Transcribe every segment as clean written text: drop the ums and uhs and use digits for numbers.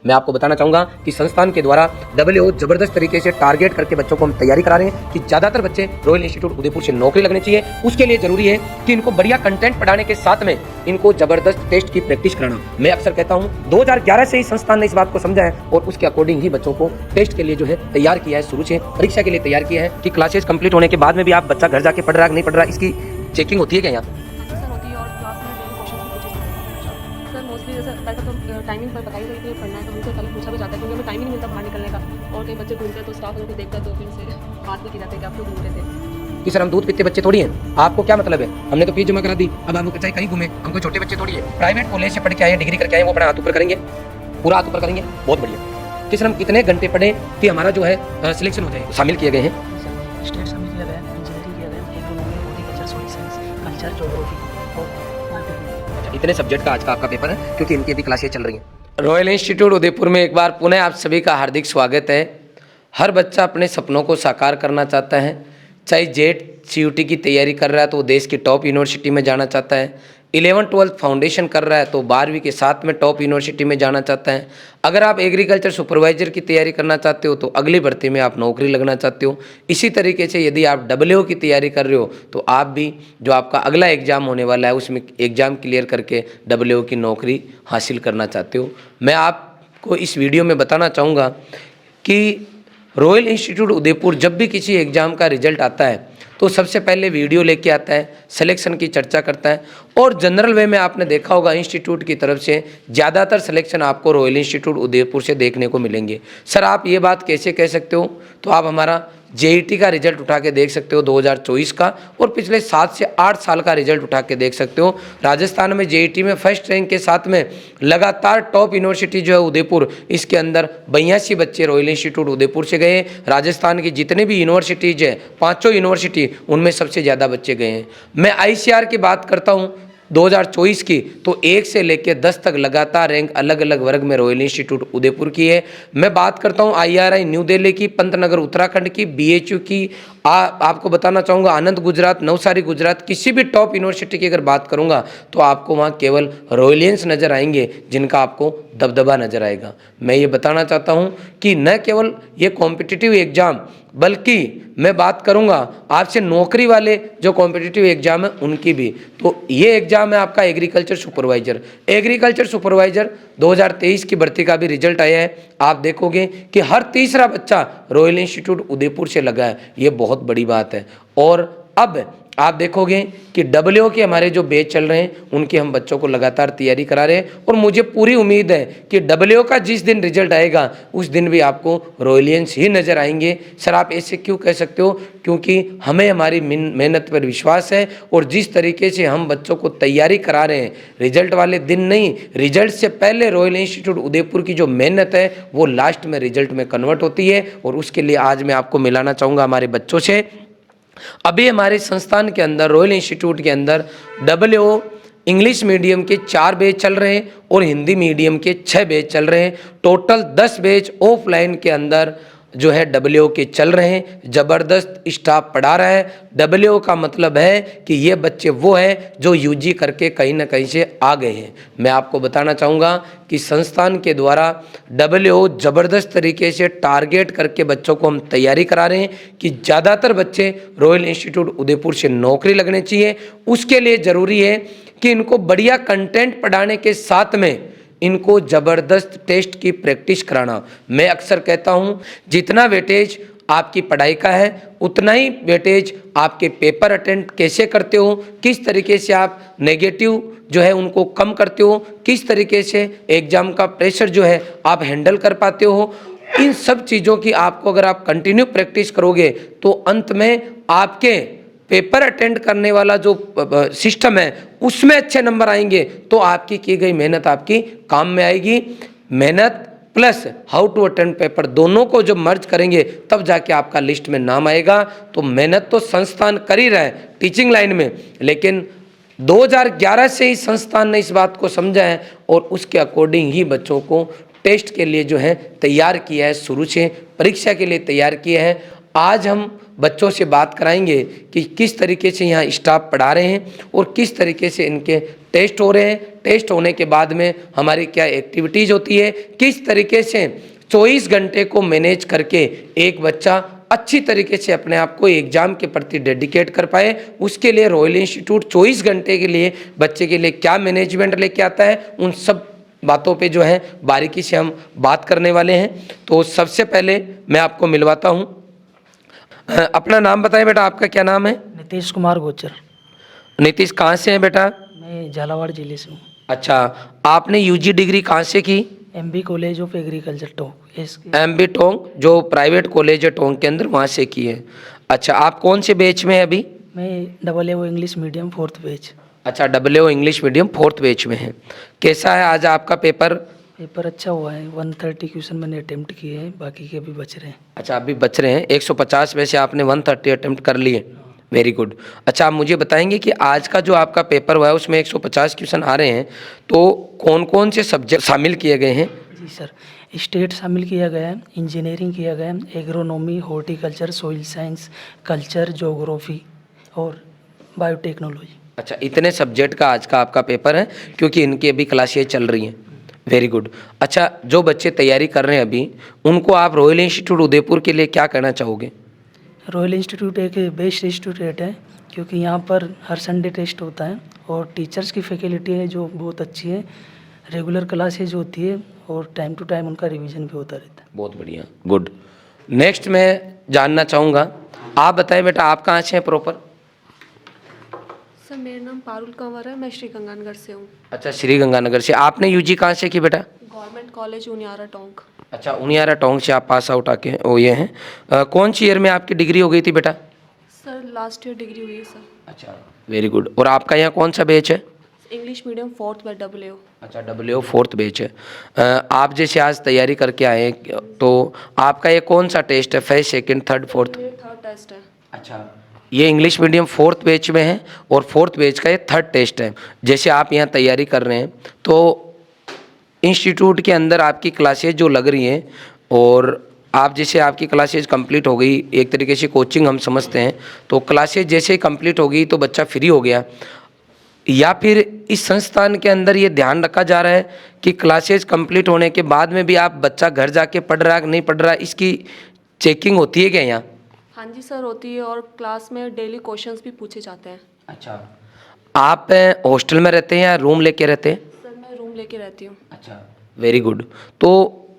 मैं आपको बताना चाहूँगा कि संस्थान के द्वारा WHO जबरदस्त तरीके से टारगेट करके बच्चों को हम तैयारी करा रहे हैं कि ज़्यादातर बच्चे रॉयल इंस्टीट्यूट उदयपुर से नौकरी लगनी चाहिए। उसके लिए जरूरी है कि इनको बढ़िया कंटेंट पढ़ाने के साथ में इनको जबरदस्त टेस्ट की प्रैक्टिस कराना। मैं अक्सर कहता हूँ 2011 से ही संस्थान ने इस बात को समझा है और उसके अकॉर्डिंग ही बच्चों को टेस्ट के लिए जो है तैयार किया है, शुरू से परीक्षा के लिए तैयार किया है कि क्लासेस कंप्लीट होने के बाद में भी आप बच्चा घर जाके पढ़ रहा है नहीं पढ़ रहा, इसकी चेकिंग होती है क्या यहाँ? टाइमिंग पर बताई गई थी पढ़ना है तो उनसे पहले पूछा भी जाता है क्योंकि हमें टाइम ही नहीं मिलता बाहर निकलने का, और कई बच्चे घूमते हैं तो स्टाफ उनको देखता है तो फिर से बात भी की जाती है कि आप लोग घूम रहे थे कि सर हम दूध पीते बच्चे थोड़ी हैं, आपको क्या मतलब है, हमने तो फीस जमा करा दी, अब आपको चाहे कहीं घूमे, हमको छोटे बच्चे थोड़ी है। प्राइवेट कॉलेज से पढ़ के आए, डिग्री करके आए, वो अपना हाथ ऊपर करेंगे, पूरा हाथ ऊपर करेंगे, बहुत बढ़िया। कि सर हम कितने घंटे पढ़े कि हमारा जो है सिलेक्शन हो जाए? शामिल किए गए हैं स्टेट शामिल किया गया, इंजीनियरिंग किया गया, economy, horticulture, soil science, culture, geography और इतने सब्जेक्ट का आज का आपका पेपर है क्योंकि इनकी भी क्लासेस चल रही हैं। रॉयल इंस्टीट्यूट उदयपुर में एक बार पुनः आप सभी का हार्दिक स्वागत है। हर बच्चा अपने सपनों को साकार करना चाहता है, चाहे जेट CUT की तैयारी कर रहा है तो वो देश की टॉप यूनिवर्सिटी में जाना चाहता है, 11th-12th फाउंडेशन कर रहा है तो 12वीं के साथ में टॉप यूनिवर्सिटी में जाना चाहता है। अगर आप एग्रीकल्चर सुपरवाइजर की तैयारी करना चाहते हो तो अगली भर्ती में आप नौकरी लगना चाहते हो। इसी तरीके से यदि आप WO की तैयारी कर रहे हो तो आप भी जो आपका अगला एग्ज़ाम होने वाला है उसमें एग्ज़ाम क्लियर करके WO की नौकरी हासिल करना चाहते हो। मैं आपको इस वीडियो में बताना चाहूँगा कि रॉयल इंस्टीट्यूट उदयपुर जब भी किसी एग्ज़ाम का रिजल्ट आता है तो सबसे पहले वीडियो लेके आता है, सिलेक्शन की चर्चा करता है और जनरल वे में आपने देखा होगा इंस्टीट्यूट की तरफ से ज़्यादातर सिलेक्शन आपको रॉयल इंस्टीट्यूट उदयपुर से देखने को मिलेंगे। सर आप ये बात कैसे कह सकते हो? तो आप हमारा JET का रिजल्ट उठा के देख सकते हो 2024 का, और पिछले 7 से 8 साल का रिजल्ट उठा के देख सकते हो। राजस्थान में JET में फर्स्ट रैंक के साथ में लगातार टॉप यूनिवर्सिटी जो है उदयपुर, इसके अंदर 82 बच्चे रॉयल इंस्टीट्यूट उदयपुर से गए। राजस्थान की जितने भी यूनिवर्सिटीज़ है, 5 यूनिवर्सिटी, उनमें सबसे ज़्यादा बच्चे गए हैं। मैं ICR की बात करता हूँ 2024 की तो 1 से लेकर 10 तक लगातार रैंक अलग अलग वर्ग में रॉयल इंस्टीट्यूट उदयपुर की है। मैं बात करता हूँ IRI न्यू दिल्ली की, पंतनगर उत्तराखंड की, BHU की, आपको बताना चाहूँगा आनंद गुजरात, नवसारी गुजरात, किसी भी टॉप यूनिवर्सिटी की अगर बात करूँगा तो आपको वहाँ केवल रॉयलियंस नज़र आएंगे जिनका आपको दबदबा नज़र आएगा। मैं ये बताना चाहता हूँ कि न केवल ये कॉम्पिटिटिव एग्ज़ाम बल्कि मैं बात करूंगा आपसे नौकरी वाले जो कॉम्पिटिटिव एग्जाम है उनकी भी। तो ये एग्जाम है आपका एग्रीकल्चर सुपरवाइजर। एग्रीकल्चर सुपरवाइजर 2023 की भर्ती का भी रिजल्ट आया है। आप देखोगे कि हर तीसरा बच्चा रॉयल इंस्टीट्यूट उदयपुर से लगा है, ये बहुत बड़ी बात है। और अब आप देखोगे कि WO के हमारे जो बैच चल रहे हैं उनके हम बच्चों को लगातार तैयारी करा रहे हैं और मुझे पूरी उम्मीद है कि WO का जिस दिन रिजल्ट आएगा उस दिन भी आपको रॉयलियंस ही नज़र आएंगे। सर आप ऐसे क्यों कह सकते हो? क्योंकि हमें हमारी मेहनत पर विश्वास है और जिस तरीके से हम बच्चों को तैयारी करा रहे हैं, रिजल्ट वाले दिन नहीं, रिजल्ट से पहले रॉयल इंस्टीट्यूट उदयपुर की जो मेहनत है वो लास्ट में रिजल्ट में कन्वर्ट होती है। और उसके लिए आज मैं आपको मिलाना चाहूँगा हमारे बच्चों से। अभी हमारे संस्थान के अंदर रॉयल इंस्टीट्यूट के अंदर WO इंग्लिश मीडियम के 4 बैच चल रहे हैं और हिंदी मीडियम के 6 बैच चल रहे हैं। टोटल 10 बैच ऑफलाइन के अंदर जो है WO के चल रहे हैं। ज़बरदस्त स्टाफ पढ़ा रहा है। WO का मतलब है कि ये बच्चे वो हैं जो UG करके कहीं ना कहीं से आ गए हैं। मैं आपको बताना चाहूँगा कि संस्थान के द्वारा WO ज़बरदस्त तरीके से टारगेट करके बच्चों को हम तैयारी करा रहे हैं कि ज़्यादातर बच्चे रॉयल इंस्टीट्यूट उदयपुर से नौकरी लगने चाहिए। उसके लिए ज़रूरी है कि इनको बढ़िया कंटेंट पढ़ाने के साथ में इनको ज़बरदस्त टेस्ट की प्रैक्टिस कराना। मैं अक्सर कहता हूँ जितना वेटेज आपकी पढ़ाई का है उतना ही वेटेज आपके पेपर अटेंड कैसे करते हो, किस तरीके से आप नेगेटिव जो है उनको कम करते हो, किस तरीके से एग्ज़ाम का प्रेशर जो है आप हैंडल कर पाते हो। इन सब चीज़ों की आपको अगर आप कंटिन्यू प्रैक्टिस करोगे तो अंत में आपके पेपर अटेंड करने वाला जो सिस्टम है उसमें अच्छे नंबर आएंगे तो आपकी की गई मेहनत आपकी काम में आएगी। मेहनत plus how to attend paper दोनों को जब मर्ज करेंगे तब जाके आपका लिस्ट में नाम आएगा। तो मेहनत तो संस्थान कर ही रहा है टीचिंग लाइन में, लेकिन 2011 से ही संस्थान ने इस बात को समझा है और उसके अकॉर्डिंग ही बच्चों को टेस्ट के लिए जो है तैयार किया है, शुरू से परीक्षा के लिए तैयार किया है। आज हम बच्चों से बात कराएंगे कि किस तरीके से यहाँ स्टाफ पढ़ा रहे हैं और किस तरीके से इनके टेस्ट हो रहे हैं। टेस्ट होने के बाद में हमारी क्या एक्टिविटीज़ होती है, किस तरीके से 24 घंटे को मैनेज करके एक बच्चा अच्छी तरीके से अपने आप को एग्ज़ाम के प्रति डेडिकेट कर पाए, उसके लिए रॉयल इंस्टीट्यूट 24 घंटे के लिए बच्चे के लिए क्या मैनेजमेंट लेके आता है, उन सब बातों पे जो है बारीकी से हम बात करने वाले हैं। तो सबसे पहले मैं आपको मिलवाता हूँ। अपना नाम बताएं बेटा, आपका क्या नाम है? नीतीश कुमार गोचर। नीतीश कहाँ से हैं बेटा? मैं झालावाड़ जिले से हूँ। अच्छा, आपने यूजी डिग्री कहाँ से की? MB college of agriculture Tonk. MB Tonk, जो प्राइवेट कॉलेज है टोंक के अंदर, वहाँ से की है। अच्छा, आप कौन से बैच में हैं अभी? मैं AA English medium 4th batch. अच्छा, AA English medium 4th batch में है। कैसा है आज आपका पेपर? पेपर अच्छा हुआ है। 130 क्वेश्चन मैंने अटेम्प्ट किए हैं, बाकी के अभी बच रहे हैं। अच्छा, अभी बच रहे हैं। 150 में से आपने 130 अटेम्प्ट कर लिए। Very good. अच्छा, आप मुझे बताएंगे कि आज का जो आपका पेपर हुआ है उसमें 150 क्वेश्चन आ रहे हैं, तो कौन कौन से सब्जेक्ट शामिल किए गए हैं? जी सर, स्टेट शामिल किया गया है, इंजीनियरिंग किया गया है, agronomy, horticulture, soil science, culture, geography और बायोटेक्नोलॉजी। अच्छा, इतने सब्जेक्ट का आज का आपका पेपर है, क्योंकि इनकी अभी क्लासें चल रही हैं। Very good. अच्छा, जो बच्चे तैयारी कर रहे हैं अभी, उनको आप रॉयल इंस्टीट्यूट उदयपुर के लिए क्या कहना चाहोगे? रॉयल इंस्टीट्यूट एक बेस्ट इंस्टीट्यूट है, क्योंकि यहाँ पर हर संडे टेस्ट होता है और टीचर्स की फैकल्टी है जो बहुत अच्छी है, रेगुलर क्लासेज होती है और टाइम टू टाइम उनका रिवीजन भी होता रहता है। बहुत बढ़िया, गुड। नेक्स्ट मैं जानना चाहूँगा, आप बताएं बेटा, आप कहाँ से हैं प्रॉपर? सर मेरा नाम पारुल कंवर है, मैं श्री गंगानगर से हूँ। अच्छा, श्री गंगानगर से। आपने यूजी कहाँ से की बेटा? Government college Uniyara Tonk. अच्छा, उनियारा टोंक से आप पास आउट आके वो ये हैं। कौन सी ईयर में आपकी डिग्री हो गई थी बेटा? सर लास्ट ईयर डिग्री हुई है सर। अच्छा, वेरी गुड। और आपका यहाँ कौन सा बैच है? English medium 4th by AA। अच्छा, AA 4th बैच है। आप जैसे आज तैयारी करके आए, तो आपका ये कौन सा टेस्ट है? First, second, third, fourth? मेरा 3rd टेस्ट है। अच्छा, ये इंग्लिश मीडियम 4th बैच में है और 4th बैच का ये 3rd टेस्ट है। जैसे आप यहाँ तैयारी कर रहे हैं, तो इंस्टीट्यूट के अंदर आपकी क्लासेज जो लग रही हैं, और आप जैसे आपकी क्लासेज कंप्लीट हो गई, एक तरीके से कोचिंग हम समझते हैं, तो क्लासेज जैसे ही कंप्लीट हो गई तो बच्चा फ्री हो गया, या फिर इस संस्थान के अंदर ये ध्यान रखा जा रहा है कि क्लासेज कंप्लीट होने के बाद में भी आप बच्चा घर जाके पढ़ रहा है कि नहीं पढ़ रहा है, इसकी चेकिंग होती है क्या यहाँ? हाँ जी सर, होती है और क्लास में डेली क्वेश्चंस भी पूछे जाते हैं। अच्छा, आप हॉस्टल में रहते हैं या रूम लेके रहते हैं? सर मैं रूम लेके रहती हूँ। अच्छा, वेरी गुड। तो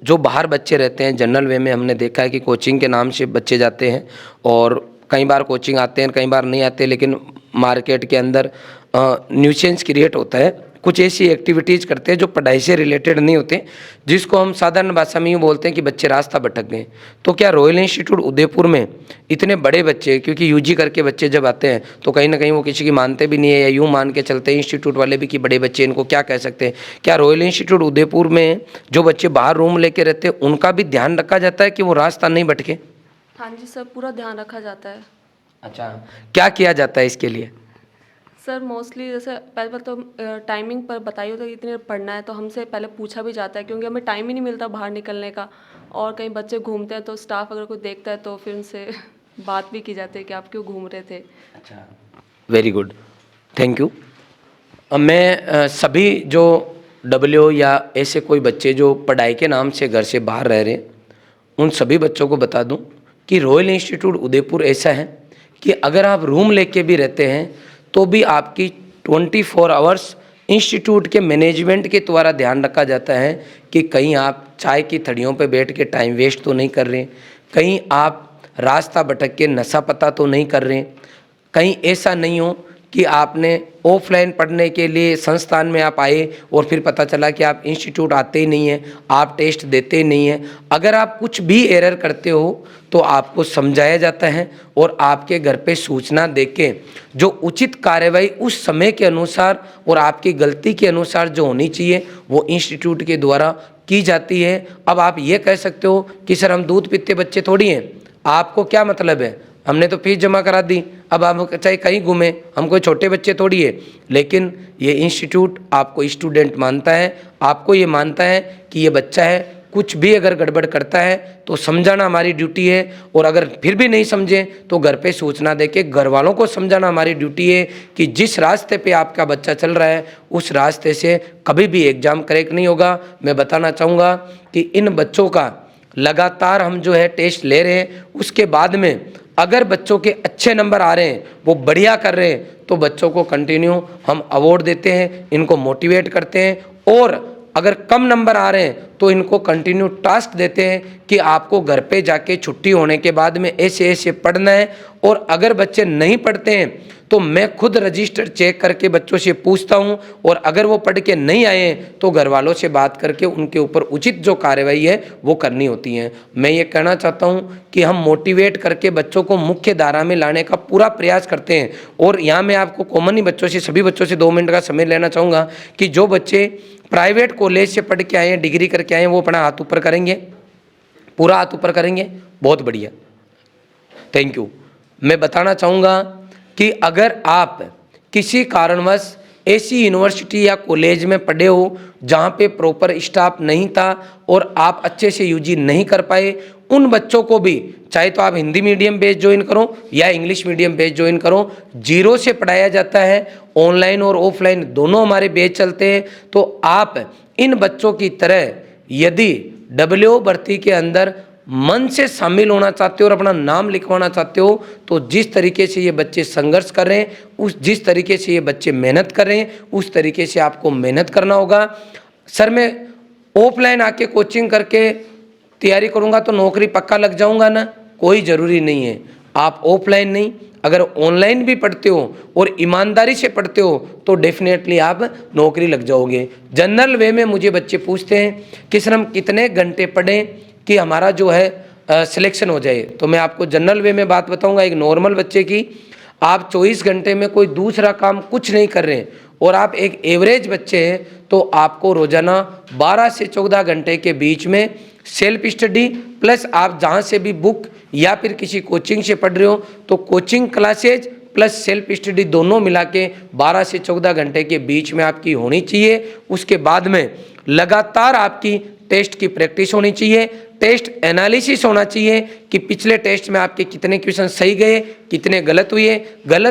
जो बाहर बच्चे रहते हैं, जनरल वे में हमने देखा है कि कोचिंग के नाम से बच्चे जाते हैं, और कई बार कोचिंग आते हैं, कई बार नहीं आते, लेकिन मार्केट के अंदर न्यूसेंस क्रिएट होता है, कुछ ऐसी एक्टिविटीज़ करते हैं जो पढ़ाई से रिलेटेड नहीं होते, जिसको हम साधारण भाषा में यूँ बोलते हैं कि बच्चे रास्ता भटक गए। तो क्या रॉयल इंस्टीट्यूट उदयपुर में इतने बड़े बच्चे, क्योंकि यूजी करके बच्चे जब आते हैं तो कहीं ना कहीं वो किसी की मानते भी नहीं है, या यूँ मान के चलते हैं इंस्टीट्यूट वाले भी कि बड़े बच्चे, इनको क्या कह सकते हैं, क्या रॉयल इंस्टीट्यूट उदयपुर में जो बच्चे बाहर रूम लेके रहते हैं उनका भी ध्यान रखा जाता है कि वो रास्ता नहीं भटके? हाँ जी सर, पूरा ध्यान रखा जाता है। अच्छा, क्या किया जाता है इसके लिए? सर मोस्टली जैसे पहले तो टाइमिंग पर बताइए तो इतने पढ़ना है, तो हमसे पहले पूछा भी जाता है, क्योंकि हमें टाइम ही नहीं मिलता बाहर निकलने का, और कहीं बच्चे घूमते हैं तो स्टाफ अगर कोई देखता है तो फिर उनसे बात भी की जाती है कि आप क्यों घूम रहे थे। अच्छा, वेरी गुड, थैंक यू। अब मैं सभी जो डब्ल्यू या ऐसे कोई बच्चे जो पढ़ाई के नाम से घर से बाहर रह रहे हैं, उन सभी बच्चों को बता दूं कि रॉयल इंस्टीट्यूट उदयपुर ऐसा है कि अगर आप रूम लेके भी रहते हैं तो भी आपकी 24 आवर्स इंस्टीट्यूट के मैनेजमेंट के द्वारा ध्यान रखा जाता है कि कहीं आप चाय की थड़ियों पे बैठ के टाइम वेस्ट तो नहीं कर रहे, कहीं आप रास्ता भटक के नशा पता तो नहीं कर रहे, कहीं ऐसा नहीं हो कि आपने ऑफलाइन पढ़ने के लिए संस्थान में आप आए और फिर पता चला कि आप इंस्टीट्यूट आते ही नहीं हैं, आप टेस्ट देते ही नहीं हैं। अगर आप कुछ भी एरर करते हो तो आपको समझाया जाता है और आपके घर पे सूचना देके जो उचित कार्रवाई उस समय के अनुसार और आपकी गलती के अनुसार जो होनी चाहिए वो इंस्टीट्यूट के द्वारा की जाती है। अब आप ये कह सकते हो कि सर हम दूध पीते बच्चे थोड़ी हैं, आपको क्या मतलब है, हमने तो फीस जमा करा दी, अब आप चाहे कहीं घूमें, हम कोई छोटे बच्चे थोड़ी है। लेकिन ये इंस्टीट्यूट आपको स्टूडेंट मानता है, आपको ये मानता है कि ये बच्चा है कुछ भी अगर गड़बड़ करता है तो समझाना हमारी ड्यूटी है, और अगर फिर भी नहीं समझे तो घर पे सूचना देके घर वालों को समझाना हमारी ड्यूटी है कि जिस रास्ते पे आपका बच्चा चल रहा है उस रास्ते से कभी भी एग्ज़ाम क्रैक नहीं होगा। मैं बताना चाहूँगा कि इन बच्चों का लगातार हम जो है टेस्ट ले रहे हैं, उसके बाद में अगर बच्चों के अच्छे नंबर आ रहे हैं, वो बढ़िया कर रहे हैं, तो बच्चों को कंटिन्यू हम अवार्ड देते हैं, इनको मोटिवेट करते हैं, और अगर कम नंबर आ रहे हैं तो इनको कंटिन्यू टास्क देते हैं कि आपको घर पे जाके छुट्टी होने के बाद में ऐसे ऐसे पढ़ना है। और अगर बच्चे नहीं पढ़ते हैं तो मैं खुद रजिस्टर चेक करके बच्चों से पूछता हूं, और अगर वो पढ़ के नहीं आए हैं तो घर वालों से बात करके उनके ऊपर उचित जो कार्रवाई है वो करनी होती है। मैं ये कहना चाहता हूं कि हम मोटिवेट करके बच्चों को मुख्य धारा में लाने का पूरा प्रयास करते हैं। और यहाँ मैं आपको कॉमन ही बच्चों से, सभी बच्चों से 2 मिनट का समय लेना चाहूँगा कि जो बच्चे प्राइवेट कॉलेज से पढ़ के आए हैं, डिग्री करके आए हैं, वो अपना हाथ ऊपर करेंगे, पूरा हाथ ऊपर करेंगे। बहुत बढ़िया, थैंक यू। मैं बताना चाहूँगा कि अगर आप किसी कारणवश ऐसी यूनिवर्सिटी या कॉलेज में पढ़े हो जहाँ पे प्रॉपर स्टाफ नहीं था और आप अच्छे से यूजी नहीं कर पाए, उन बच्चों को भी चाहे तो आप हिंदी मीडियम बेस ज्वाइन करो या इंग्लिश मीडियम बेस ज्वाइन करो, 0 से पढ़ाया जाता है। ऑनलाइन और ऑफलाइन दोनों हमारे बेच चलते हैं। तो आप इन बच्चों की तरह यदि WO भर्ती के अंदर मन से शामिल होना चाहते हो और अपना नाम लिखवाना चाहते हो, तो जिस तरीके से ये बच्चे संघर्ष कर रहे हैं, जिस तरीके से ये बच्चे मेहनत कर रहे हैं, उस तरीके से आपको मेहनत करना होगा। सर मैं ऑफलाइन आके कोचिंग करके तैयारी करूँगा तो नौकरी पक्का लग जाऊँगा ना, कोई ज़रूरी नहीं है। आप ऑफलाइन नहीं, अगर ऑनलाइन भी पढ़ते हो और ईमानदारी से पढ़ते हो तो डेफिनेटली आप नौकरी लग जाओगे। जनरल वे में मुझे बच्चे पूछते हैं कि सर हम कितने घंटे पढ़ें कि हमारा जो है सिलेक्शन हो जाए। तो मैं आपको जनरल वे में बात बताऊंगा। एक नॉर्मल बच्चे की, आप 24 घंटे में कोई दूसरा काम कुछ नहीं कर रहे हैं और आप एक एवरेज बच्चे हैं, तो आपको रोजाना 12 से 14 घंटे के बीच में सेल्फ स्टडी प्लस आप जहाँ से भी बुक या फिर किसी कोचिंग से पढ़ रहे हो तो coaching classes plus self study दोनों मिला के 12 से 14 घंटे के बीच में आपकी होनी चाहिए। उसके बाद में लगातार आपकी टेस्ट की प्रैक्टिस होनी चाहिए, टेस्ट एनालिसिस होना चाहिए कि पिछले टेस्ट में आपके कितने क्वेश्चन सही गए, कितने गलत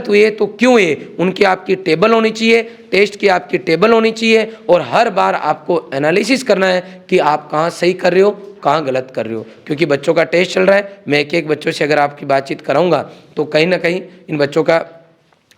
हुए तो क्यों हुए, उनकी आपकी टेबल होनी चाहिए, टेस्ट की आपकी टेबल होनी चाहिए। और हर बार आपको एनालिसिस करना है कि आप कहाँ सही कर रहे हो, कहाँ गलत कर रहे हो। क्योंकि बच्चों का टेस्ट चल रहा है, मैं एक एक बच्चों से अगर आपकी बातचीत कराऊंगा तो कहीं ना कहीं इन बच्चों का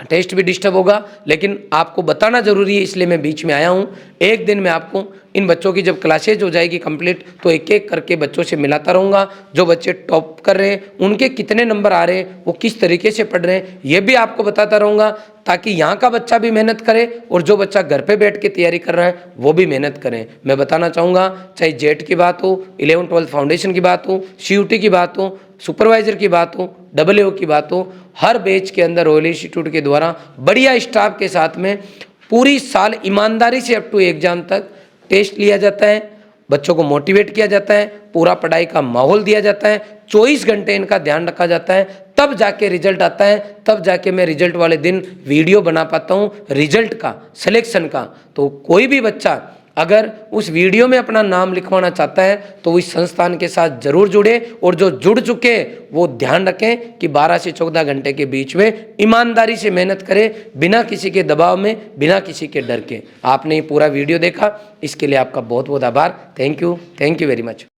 टेस्ट भी डिस्टर्ब होगा, लेकिन आपको बताना जरूरी है, इसलिए मैं बीच में आया हूँ। एक दिन मैं आपको इन बच्चों की जब क्लासेज हो जाएगी कंप्लीट तो एक एक करके बच्चों से मिलाता रहूँगा। जो बच्चे टॉप कर रहे हैं उनके कितने नंबर आ रहे हैं, वो किस तरीके से पढ़ रहे हैं, ये भी आपको बताता रहूँगा, ताकि यहाँ का बच्चा भी मेहनत करे और जो बच्चा घर पे बैठ के तैयारी कर रहा है वो भी मेहनत करें। मैं बताना चाहूँगा, चाहे जेट की बात हो, 11-12 फाउंडेशन की बात हो, CUT की बात हो, सुपरवाइजर की बात हो, WO की बात हो, हर बैच के अंदर रॉयल इंस्टीट्यूट के द्वारा बढ़िया स्टाफ के साथ में पूरी साल ईमानदारी से अप टू एग्जाम तक टेस्ट लिया जाता है, बच्चों को मोटिवेट किया जाता है, पूरा पढ़ाई का माहौल दिया जाता है, 24 घंटे इनका ध्यान रखा जाता है, तब जाके रिजल्ट आता है, तब जाके मैं रिजल्ट वाले दिन वीडियो बना पाता हूँ रिजल्ट का, सिलेक्शन का। तो कोई भी बच्चा अगर उस वीडियो में अपना नाम लिखवाना चाहता है तो इस संस्थान के साथ जरूर जुड़े, और जो जुड़ चुके वो ध्यान रखें कि 12 से 14 घंटे के बीच में ईमानदारी से मेहनत करें, बिना किसी के दबाव में, बिना किसी के डर के। आपने ये पूरा वीडियो देखा, इसके लिए आपका बहुत बहुत आभार। Thank you very much.